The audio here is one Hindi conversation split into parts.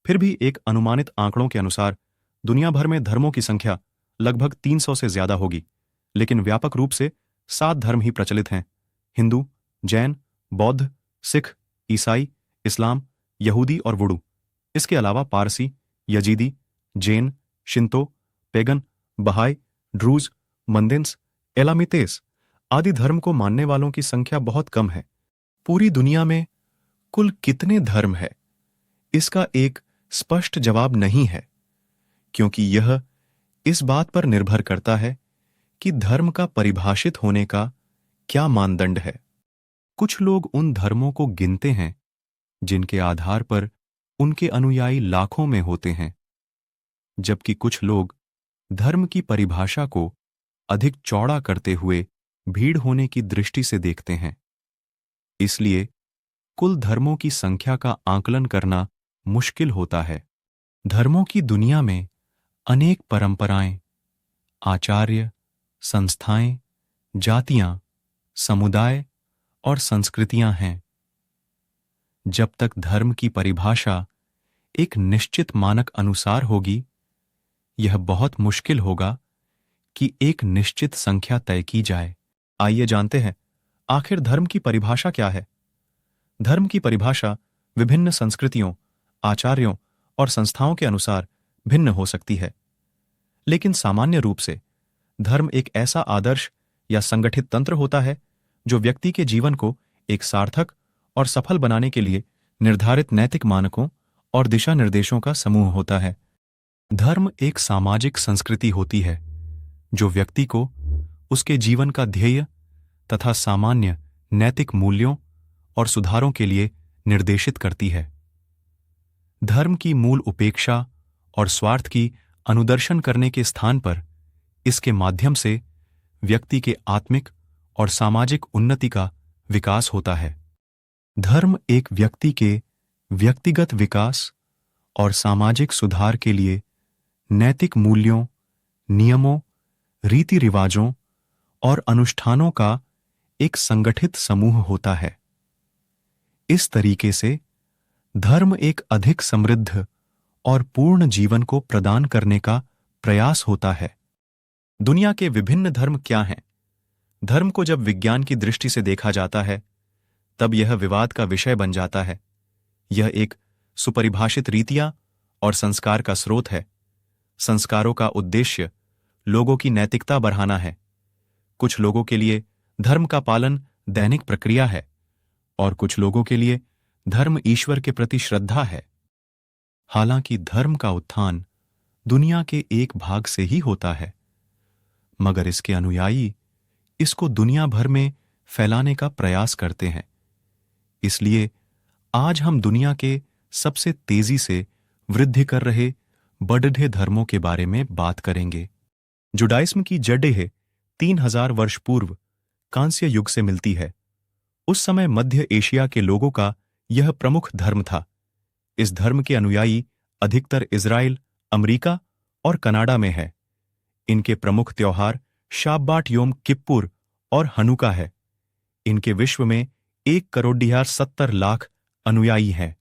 फिर भी एक अनुमानित आंकड़ों के अनुसार दुनिया भर में धर्मों की संख्या लगभग 300 से ज्यादा होगी, लेकिन व्यापक रूप से 7 धर्म ही प्रचलित हैं: हिंदू, जैन, बौद्ध, सिख, ईसाई, इस्लाम, यहूदी और वुडू। इसके अलावा Parsi, Yazidi, Jain, Shinto, pagan, बहाई, ड्रूज, मंदिन्स, एलामितेस आदि धर्म को मानने वालों की संख्या बहुत कम है। पूरी दुनिया में कुल कितने धर्म है, इसका एक स्पष्ट जवाब नहीं है, क्योंकि यह इस बात पर निर्भर करता है कि धर्म का परिभाषित होने का क्या मानदंड है। कुछ लोग उन धर्मों को गिनते हैं जिनके आधार पर उनके अनुयायी लाखों में होते हैं, जबकि कुछ लोग धर्म की परिभाषा को अधिक चौड़ा करते हुए भीड़ होने की दृष्टि से देखते हैं। इसलिए कुल धर्मों की संख्या का आकलन करना मुश्किल होता है। धर्मों की दुनिया में अनेक परंपराएं, आचार्य, संस्थाएं, जातियां, समुदाय और संस्कृतियां हैं। जब तक धर्म की परिभाषा एक निश्चित मानक अनुसार होगी, यह बहुत मुश्किल होगा कि एक निश्चित संख्या तय की जाए। आइए जानते हैं, आखिर धर्म की परिभाषा क्या है। धर्म की परिभाषा विभिन्न संस्कृतियों, आचार्यों और संस्थाओं के अनुसार भिन्न हो सकती है, लेकिन सामान्य रूप से धर्म एक ऐसा आदर्श या संगठित तंत्र होता है जो व्यक्ति के जीवन को एक सार्थक और सफल बनाने के लिए निर्धारित नैतिक मानकों और दिशा निर्देशों का समूह होता है। धर्म एक सामाजिक संस्कृति होती है जो व्यक्ति को उसके जीवन का ध्येय तथा सामान्य नैतिक मूल्यों और सुधारों के लिए निर्देशित करती है। धर्म की मूल उपेक्षा और स्वार्थ की अनुदर्शन करने के स्थान पर इसके माध्यम से व्यक्ति के आत्मिक और सामाजिक उन्नति का विकास होता है। धर्म एक व्यक्ति के व्यक्तिगत विकास और सामाजिक सुधार के लिए नैतिक मूल्यों, नियमों, रीति रिवाजों और अनुष्ठानों का एक संगठित समूह होता है। इस तरीके से धर्म एक अधिक समृद्ध और पूर्ण जीवन को प्रदान करने का प्रयास होता है। दुनिया के विभिन्न धर्म क्या हैं? धर्म को जब विज्ञान की दृष्टि से देखा जाता है, तब यह विवाद का विषय बन जाता है। यह एक सुपरिभाषित रीतियां और संस्कार का स्रोत है। संस्कारों का उद्देश्य लोगों की नैतिकता बढ़ाना है। कुछ लोगों के लिए धर्म का पालन दैनिक प्रक्रिया है और कुछ लोगों के लिए धर्म ईश्वर के प्रति श्रद्धा है। हालांकि धर्म का उत्थान दुनिया के एक भाग से ही होता है, मगर इसके अनुयायी इसको दुनिया भर में फैलाने का प्रयास करते हैं। इसलिए आज हम दुनिया के सबसे तेजी से वृद्धि कर रहे बढ़ते धर्मों के बारे में बात करेंगे। जुडाइज्म की जड़ें 3000 वर्ष पूर्व कांस्य युग से मिलती है। उस समय मध्य एशिया के लोगों का यह प्रमुख धर्म था। इस धर्म के अनुयायी अधिकतर इजराइल, अमेरिका और कनाडा में है। इनके प्रमुख त्योहार शाब्बात योम किप्पुर और हनुका है। इनके विश्व में 1,70,00,000 अनुयायी हैं।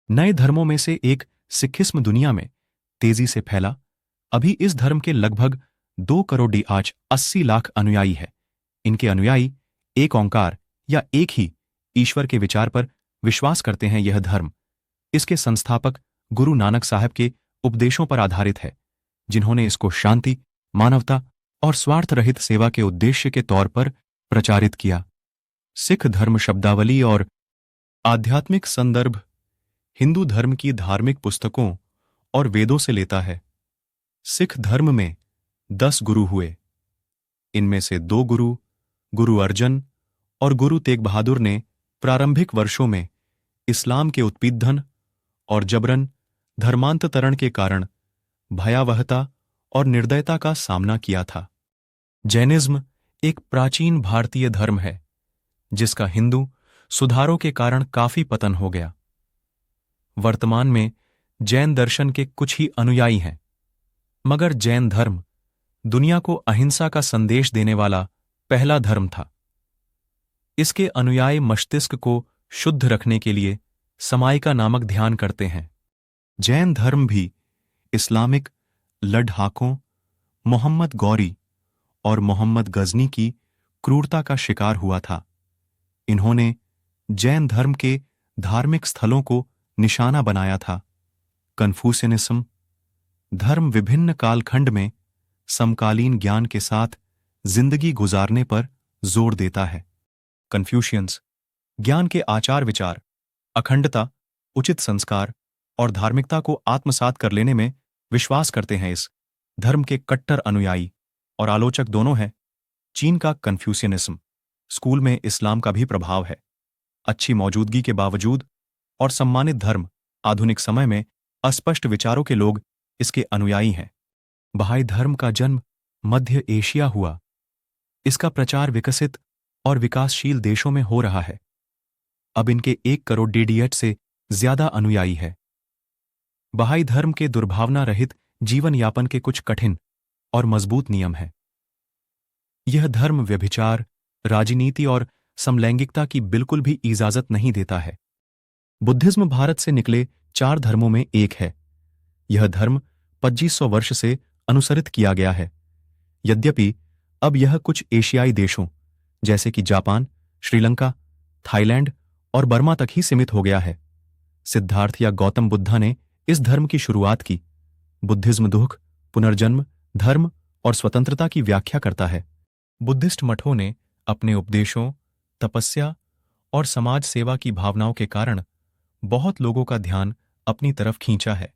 नए धर्मों में से एक सिखिज्म दुनिया में तेजी से फैला। अभी इस धर्म के लगभग 2,80,00,000 अनुयायी है। इनके अनुयायी एक ओंकार या एक ही ईश्वर के विचार पर विश्वास करते हैं। यह धर्म इसके संस्थापक गुरु नानक साहब के उपदेशों पर आधारित है, जिन्होंने इसको शांति, मानवता और स्वार्थ रहित सेवा के उद्देश्य के तौर पर प्रचारित किया। सिख धर्म शब्दावली और आध्यात्मिक संदर्भ हिंदू धर्म की धार्मिक पुस्तकों और वेदों से लेता है। सिख धर्म में 10 गुरु हुए। इनमें से 2 गुरु, गुरु अर्जन और गुरु तेग बहादुर ने प्रारंभिक वर्षों में इस्लाम के उत्पीड़न और जबरन धर्मांतरण के कारण भयावहता और निर्दयता का सामना किया था। जैनिज्म एक प्राचीन भारतीय धर्म है, जिसका हिंदू सुधारों के कारण काफी पतन हो गया। वर्तमान में जैन दर्शन के कुछ ही अनुयायी हैं, मगर जैन धर्म दुनिया को अहिंसा का संदेश देने वाला पहला धर्म था। इसके अनुयायी मस्तिष्क को शुद्ध रखने के लिए समायिका नामक ध्यान करते हैं। जैन धर्म भी इस्लामिक लड़ाकों मोहम्मद गौरी और मोहम्मद गजनी की क्रूरता का शिकार हुआ था। इन्होंने जैन धर्म के धार्मिक स्थलों को निशाना बनाया था। कन्फ्यूशियनिज्म धर्म विभिन्न कालखंड में समकालीन ज्ञान के साथ जिंदगी गुजारने पर जोर देता है। कन्फ्यूशियंस ज्ञान के आचार विचार, अखंडता, उचित संस्कार और धार्मिकता को आत्मसात कर लेने में विश्वास करते हैं। इस धर्म के कट्टर अनुयायी और आलोचक दोनों हैं। चीन का कन्फ्यूशियनिज्म स्कूल में इस्लाम का भी प्रभाव है। अच्छी मौजूदगी के बावजूद और सम्मानित धर्म आधुनिक समय में अस्पष्ट विचारों के लोग इसके अनुयायी हैं। बहाई धर्म का जन्म मध्य एशिया हुआ। इसका प्रचार विकसित और विकासशील देशों में हो रहा है। अब इनके 1 करोड़ DDH से ज्यादा अनुयायी है। बहाई धर्म के दुर्भावना रहित जीवन यापन के कुछ कठिन और मजबूत नियम हैं। यह धर्म व्यभिचार, राजनीति और समलैंगिकता की बिल्कुल भी इजाजत नहीं देता है। बुद्धिज्म भारत से निकले 4 धर्मों में एक है। यह धर्म 2500 वर्ष से अनुसरित किया गया है। यद्यपि अब यह कुछ एशियाई देशों जैसे कि जापान, श्रीलंका, थाईलैंड और बर्मा तक ही सीमित हो गया है। सिद्धार्थ या गौतम बुद्धा ने इस धर्म की शुरुआत की। बुद्धिज्म दुख, पुनर्जन्म, धर्म और स्वतंत्रता की व्याख्या करता है। बुद्धिस्ट मठों ने अपने उपदेशों, तपस्या और समाज सेवा की भावनाओं के कारण बहुत लोगों का ध्यान अपनी तरफ खींचा है।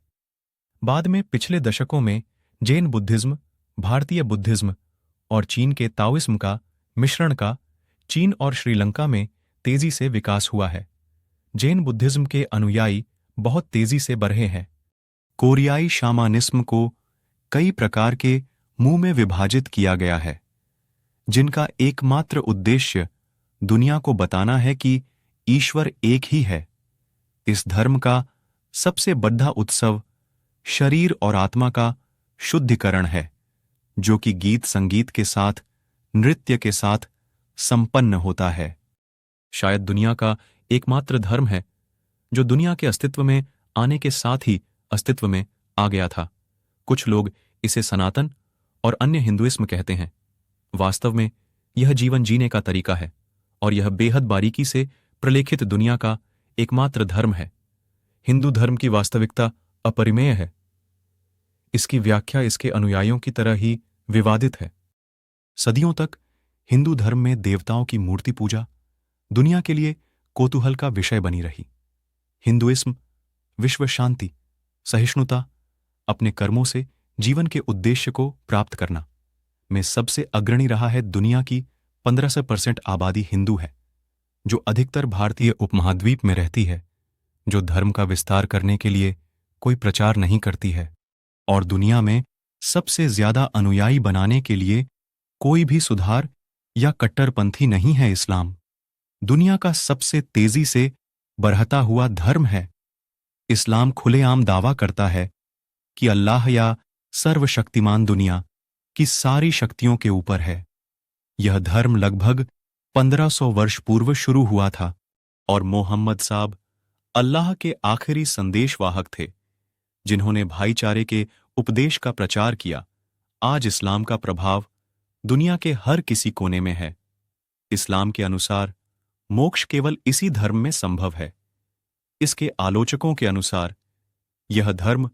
बाद में पिछले दशकों में जैन बुद्धिज्म, भारतीय बुद्धिज्म और चीन के ताओइज्म का मिश्रण का चीन और श्रीलंका में तेजी से विकास हुआ है। जैन बुद्धिज्म के अनुयायी बहुत तेजी से बढ़े हैं। कोरियाई शामानिज्म को कई प्रकार के मुंह में विभाजित किया गया है, जिनका एकमात्र उद्देश्य दुनिया को बताना है कि ईश्वर एक ही है। इस धर्म का सबसे बड़ा उत्सव शरीर और आत्मा का शुद्धिकरण है, जो कि गीत संगीत के साथ, नृत्य के साथ संपन्न होता है। शायद दुनिया का एकमात्र धर्म है जो दुनिया के अस्तित्व में आने के साथ ही अस्तित्व में आ गया था। कुछ लोग इसे सनातन और अन्य हिंदुइज्म कहते हैं। वास्तव में यह जीवन जीने का तरीका है और यह बेहद बारीकी से प्रलेखित दुनिया का एकमात्र धर्म है। हिंदू धर्म की वास्तविकता अपरिमेय है। इसकी व्याख्या इसके अनुयायियों की तरह ही विवादित है। सदियों तक हिंदू धर्म में देवताओं की मूर्ति पूजा दुनिया के लिए कौतूहल का विषय बनी रही। हिंदुइज्म विश्व शांति, सहिष्णुता, अपने कर्मों से जीवन के उद्देश्य को प्राप्त करना में सबसे अग्रणी रहा है। दुनिया की 15% आबादी हिंदू है, जो अधिकतर भारतीय उपमहाद्वीप में रहती है, जो धर्म का विस्तार करने के लिए कोई प्रचार नहीं करती है, और दुनिया में सबसे ज्यादा अनुयायी बनाने के लिए कोई भी सुधार या कट्टरपंथी नहीं है। इस्लाम दुनिया का सबसे तेजी से बढ़ता हुआ धर्म है। इस्लाम खुलेआम दावा करता है कि अल्लाह या सर्वशक्तिमान दुनिया की सारी शक्तियों के ऊपर है। यह धर्म लगभग 1500 वर्ष पूर्व शुरू हुआ था और मोहम्मद साहब अल्लाह के आखिरी संदेशवाहक थे, जिन्होंने भाईचारे के उपदेश का प्रचार किया। आज इस्लाम का प्रभाव दुनिया के हर किसी कोने में है। इस्लाम के अनुसार मोक्ष केवल इसी धर्म में संभव है। इसके आलोचकों के अनुसार यह धर्म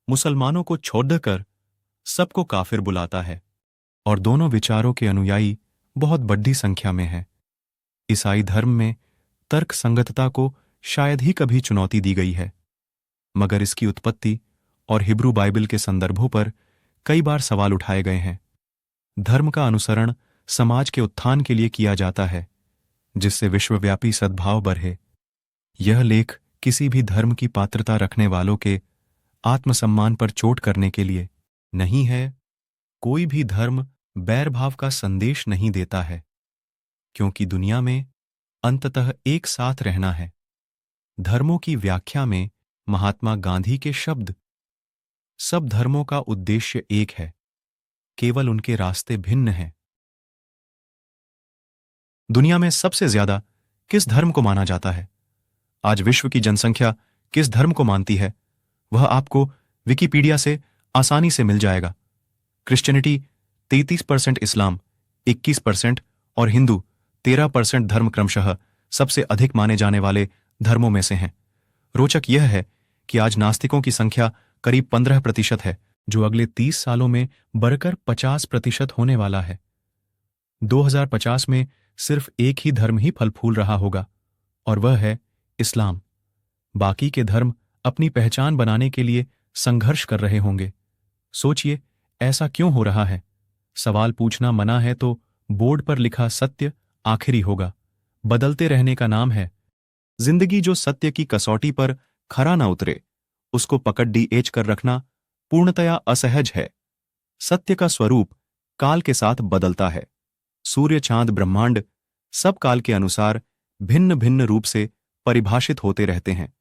मुसलमानों को छोड़कर सबको काफिर बुलाता है, और दोनों विचारों के अनुयायी बहुत बड़ी संख्या में हैं। ईसाई धर्म में तर्क संगतता को शायद ही कभी चुनौती दी गई है, मगर इसकी उत्पत्ति और हिब्रू बाइबल के संदर्भों पर कई बार सवाल उठाए गए हैं। धर्म का अनुसरण समाज के उत्थान के लिए किया जाता है, जिससे विश्वव्यापी सद्भाव बढ़े। यह लेख किसी भी धर्म की पात्रता रखने वालों के आत्मसम्मान पर चोट करने के लिए नहीं है। कोई भी धर्म बैरभाव का संदेश नहीं देता है, क्योंकि दुनिया में अंततः एक साथ रहना है। धर्मों की व्याख्या में महात्मा गांधी के शब्द, सब धर्मों का उद्देश्य एक है, केवल उनके रास्ते भिन्न हैं। दुनिया में सबसे ज्यादा किस धर्म को माना जाता है? आज विश्व की जनसंख्या किस धर्म को मानती है? वह आपको विकिपीडिया से आसानी से मिल जाएगा। क्रिश्चियनिटी 33%, इस्लाम 21% और हिंदू 13% धर्म क्रमशः सबसे अधिक माने जाने वाले धर्मों में से हैं। रोचक यह है कि आज नास्तिकों की संख्या करीब 15% है, जो अगले 30 सालों में बढ़कर 50% होने वाला है। 2050 में सिर्फ एक ही धर्म ही फल फूल रहा होगा और वह है इस्लाम। बाकी के धर्म अपनी पहचान बनाने के लिए संघर्ष कर रहे होंगे। सोचिए, ऐसा क्यों हो रहा है? सवाल पूछना मना है तो बोर्ड पर लिखा सत्य आखिरी होगा। बदलते रहने का नाम है। जिंदगी जो सत्य की कसौटी पर खरा न उतरे, उसको पकड़ डीएच कर रखना पूर्णतया असहज है। सत्य का स्वरूप काल के साथ बदलता है। सूर्य, चांद, ब्रह्मांड सब काल के अनुसार भिन्न भिन्न रूप से परिभाषित होते रहते हैं।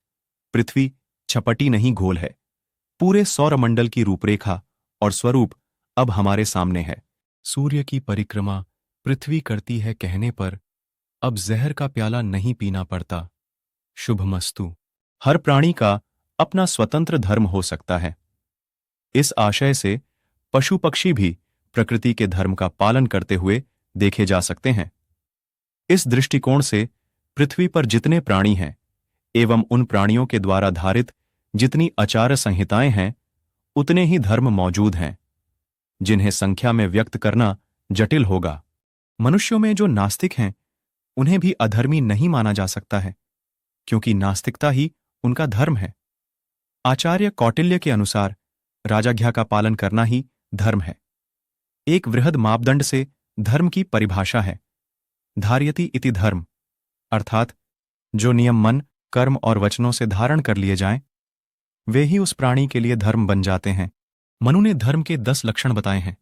पृथ्वी छपटी नहीं, घोल है। पूरे सौरमंडल की रूपरेखा और स्वरूप अब हमारे सामने है। सूर्य की परिक्रमा पृथ्वी करती है कहने पर अब जहर का प्याला नहीं पीना पड़ता। शुभमस्तु। हर प्राणी का अपना स्वतंत्र धर्म हो सकता है। इस आशय से पशु पक्षी भी प्रकृति के धर्म का पालन करते हुए देखे जा सकते हैं। इस दृष्टिकोण से पृथ्वी पर जितने प्राणी हैं एवं उन प्राणियों के द्वारा धारित जितनी आचार संहिताएं हैं, उतने ही धर्म मौजूद हैं, जिन्हें संख्या में व्यक्त करना जटिल होगा। मनुष्यों में जो नास्तिक हैं, उन्हें भी अधर्मी नहीं माना जा सकता है, क्योंकि नास्तिकता ही उनका धर्म है। आचार्य कौटिल्य के अनुसार राजाज्ञा का पालन करना ही धर्म है। एक वृहद मापदंड से धर्म की परिभाषा है धार्यति इति धर्म, अर्थात जो नियम मन, कर्म और वचनों से धारण कर लिए जाएं, वे ही उस प्राणी के लिए धर्म बन जाते हैं। मनु ने धर्म के 10 लक्षण बताए हैं।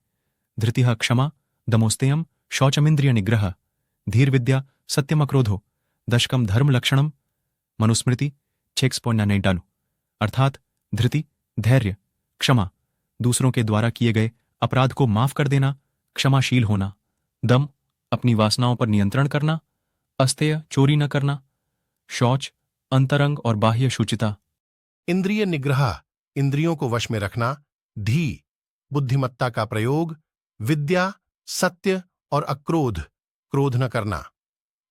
धृतिः क्षमा, दमोस्तेयम, शौचमिंद्रिय निग्रह, धीर विद्या, सत्यम अक्रोधो, दशकम धर्म लक्षणम। मनुस्मृति 6.99, अर्थात धृति, धैर्य, क्षमा, दूसरों के द्वारा किए गए अपराध को माफ कर देना, क्षमाशील होना, दम, अपनी वासनाओं पर नियंत्रण करना, अस्तेय, चोरी न करना, शौच, अंतरंग और बाह्य शुचिता, इंद्रिय निग्रह, इंद्रियों को वश में रखना, धी, बुद्धिमत्ता का प्रयोग, विद्या, सत्य और अक्रोध, क्रोध न करना।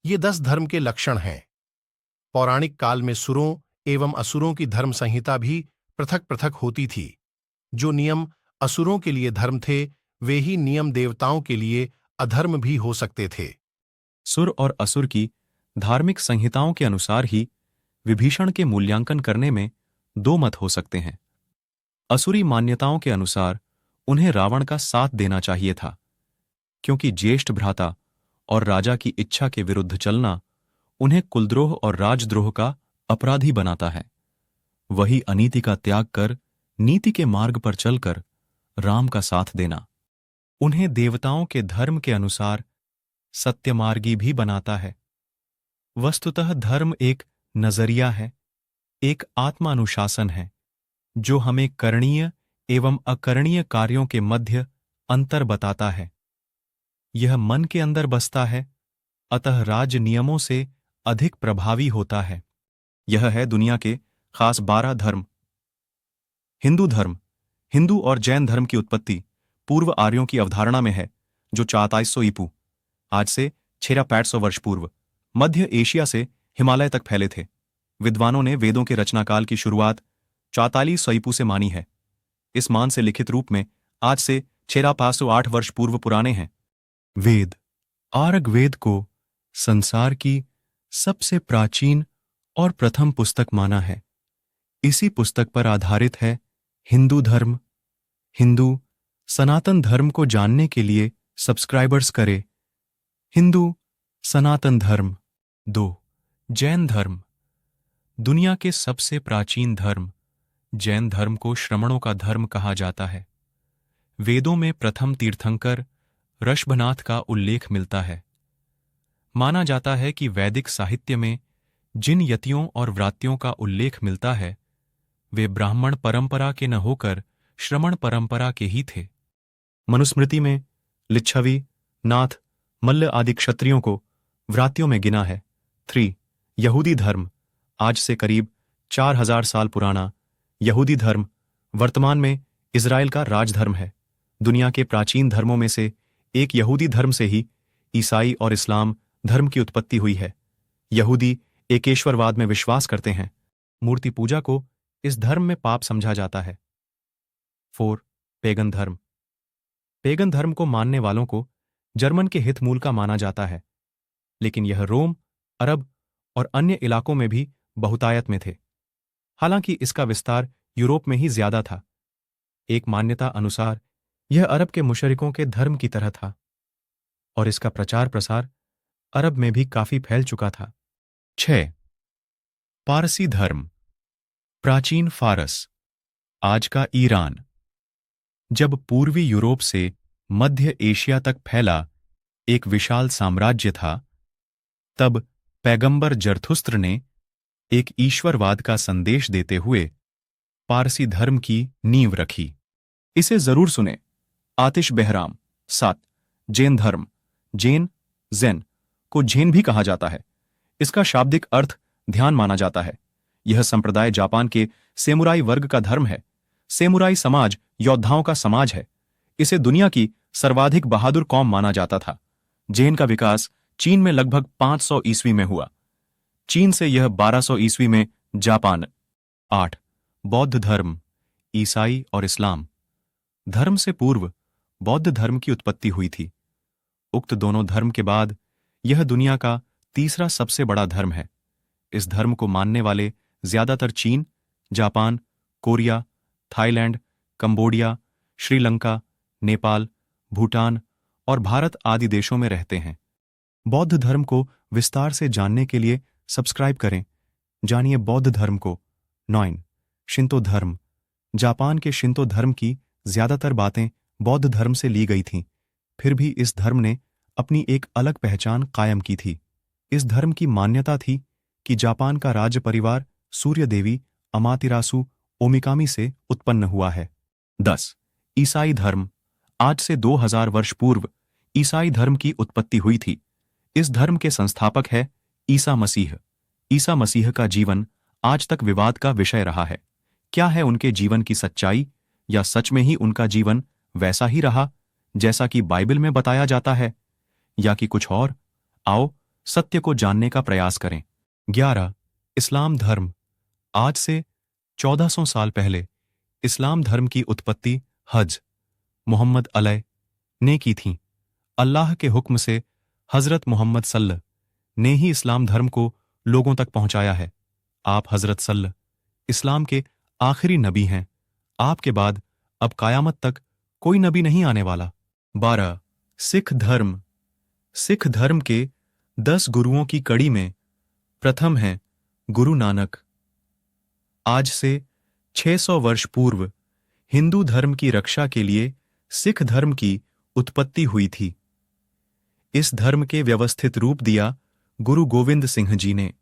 ये 10 धर्म के लक्षण हैं। पौराणिक काल में सुरों एवं असुरों की धर्म संहिता भी पृथक पृथक होती थी। जो नियम असुरों के लिए धर्म थे, वे ही नियम देवताओं के लिए अधर्म भी हो सकते थे। सुर और असुर की धार्मिक संहिताओं के अनुसार ही विभीषण के मूल्यांकन करने में 2 मत हो सकते हैं। असुरी मान्यताओं के अनुसार उन्हें रावण का साथ देना चाहिए था, क्योंकि ज्येष्ठ भ्राता और राजा की इच्छा के विरुद्ध चलना उन्हें कुलद्रोह और राजद्रोह का अपराधी बनाता है। वही अनीति का त्याग कर नीति के मार्ग पर चलकर राम का साथ देना उन्हें देवताओं के धर्म के अनुसार सत्यमार्गी भी बनाता है। वस्तुतः धर्म एक नजरिया है, एक आत्मानुशासन है, जो हमें करणीय एवं अकरणीय कार्यों के मध्य अंतर बताता है। यह मन के अंदर बसता है, अतः राज नियमों से अधिक प्रभावी होता है। यह है दुनिया के खास 12 धर्म। हिंदू धर्म, हिंदू और जैन धर्म की उत्पत्ति पूर्व आर्यों की अवधारणा में है, जो 4400 ईपू, आज से 6500 वर्ष पूर्व मध्य एशिया से हिमालय तक फैले थे। विद्वानों ने वेदों के रचनाकाल की शुरुआत 4400 ईपू से मानी है। इस मान से लिखित रूप में आज से 6508 वर्ष पूर्व पुराने हैं। वेद, आर्ग वेद को संसार की सबसे प्राचीन और प्रथम पुस्तक माना है। इसी पुस्तक पर आधारित है हिंदू धर्म। हिंदू सनातन धर्म को जानने के लिए सब्सक्राइबर्स करें। हिंदू सनातन धर्म। 2. जैन धर्म। दुनिया के सबसे प्राचीन धर्म जैन धर्म को श्रमणों का धर्म कहा जाता है। वेदों में प्रथम तीर्थंकर ऋषभनाथ का उल्लेख मिलता है। माना जाता है कि वैदिक साहित्य में जिन यतियों और व्रात्यों का उल्लेख मिलता है, वे ब्राह्मण परंपरा के न होकर श्रमण परंपरा के ही थे। मनुस्मृति में लिच्छवी, नाथ, मल्ल आदि क्षत्रियों को व्रात्यों में गिना है। 3. यहूदी धर्म, आज से करीब 4000 साल पुराना यहूदी धर्म वर्तमान में इज़राइल का राजधर्म है। दुनिया के प्राचीन धर्मों में से एक यहूदी धर्म से ही ईसाई और इस्लाम धर्म की उत्पत्ति हुई है। यहूदी एकेश्वरवाद में विश्वास करते हैं। मूर्ति पूजा को इस धर्म में पाप समझा जाता है। 4. पेगन धर्म। पेगन धर्म को मानने वालों को जर्मन के हित मूल का माना जाता है, लेकिन यह रोम, अरब और अन्य इलाकों में भी बहुतायत में थे। हालांकि इसका विस्तार यूरोप में ही ज्यादा था। एक मान्यता अनुसार यह अरब के मुशरिकों के धर्म की तरह था और इसका प्रचार प्रसार अरब में भी काफी फैल चुका था। 6. पारसी धर्म। प्राचीन फारस, आज का ईरान, जब पूर्वी यूरोप से मध्य एशिया तक फैला एक विशाल साम्राज्य था, तब पैगंबर जरथुस्त्र ने एक ईश्वरवाद का संदेश देते हुए पारसी धर्म की नींव रखी। इसे जरूर सुने। आतिश बहराम। 7. जैन धर्म। जैन को जैन भी कहा जाता है। इसका शाब्दिक अर्थ ध्यान माना जाता है। यह संप्रदाय जापान के सेमुराई वर्ग का धर्म है। सेमुराई समाज योद्धाओं का समाज है। इसे दुनिया की सर्वाधिक बहादुर कौम माना जाता था। जैन का विकास चीन में लगभग 500 ईस्वी में हुआ। चीन से यह 1200 ईस्वी में जापान। 8. बौद्ध धर्म। ईसाई और इस्लाम। धर्म से पूर्व बौद्ध धर्म की उत्पत्ति हुई थी। उक्त दोनों धर्म के बाद यह दुनिया का तीसरा सबसे बड़ा धर्म है। इस धर्म को मानने वाले ज्यादातर चीन, Japan, Korea, Thailand, Cambodia, Sri Lanka, Nepal, Bhutan और भारत आदि देशों में रहते हैं। बौद्ध धर्म को विस्तार से जानने के लिए सब्सक्राइब करें। जानिए बौद्ध धर्म को। 9. शिंतो धर्म। जापान के शिंतो धर्म की ज्यादातर बातें बौद्ध धर्म से ली गई थीं, फिर भी इस धर्म ने अपनी एक अलग पहचान कायम की थी। इस धर्म की मान्यता थी कि जापान का राज्य परिवार सूर्य देवी अमातिरासु ओमिकामी से उत्पन्न हुआ है। 10. ईसाई धर्म। आज से 2000 वर्ष पूर्व ईसाई धर्म की उत्पत्ति हुई थी। इस धर्म के संस्थापक है ईसा मसीह। ईसा मसीह का जीवन आज तक विवाद का विषय रहा है। क्या है उनके जीवन की सच्चाई, या सच में ही उनका जीवन वैसा ही रहा जैसा कि बाइबल में बताया जाता है, या कि कुछ और? आओ सत्य को जानने का प्रयास करें। 11. इस्लाम धर्म। आज से 1400 साल पहले इस्लाम धर्म की उत्पत्ति हज मोहम्मद अलैह ने की थी। अल्लाह के हुक्म से हजरत मोहम्मद सल्लल्लाहु ने ही इस्लाम धर्म को लोगों तक पहुंचाया है। आप हजरत सल्लल्लाहु इस्लाम के आखिरी नबी हैं। आपके बाद अब कयामत तक कोई नबी नहीं आने वाला। 12. सिख धर्म। सिख धर्म के 10 गुरुओं की कड़ी में प्रथम है गुरु नानक। आज से 600 वर्ष पूर्व हिंदू धर्म की रक्षा के लिए सिख धर्म की उत्पत्ति हुई थी। इस धर्म के व्यवस्थित रूप दिया गुरु गोविंद सिंह जी ने।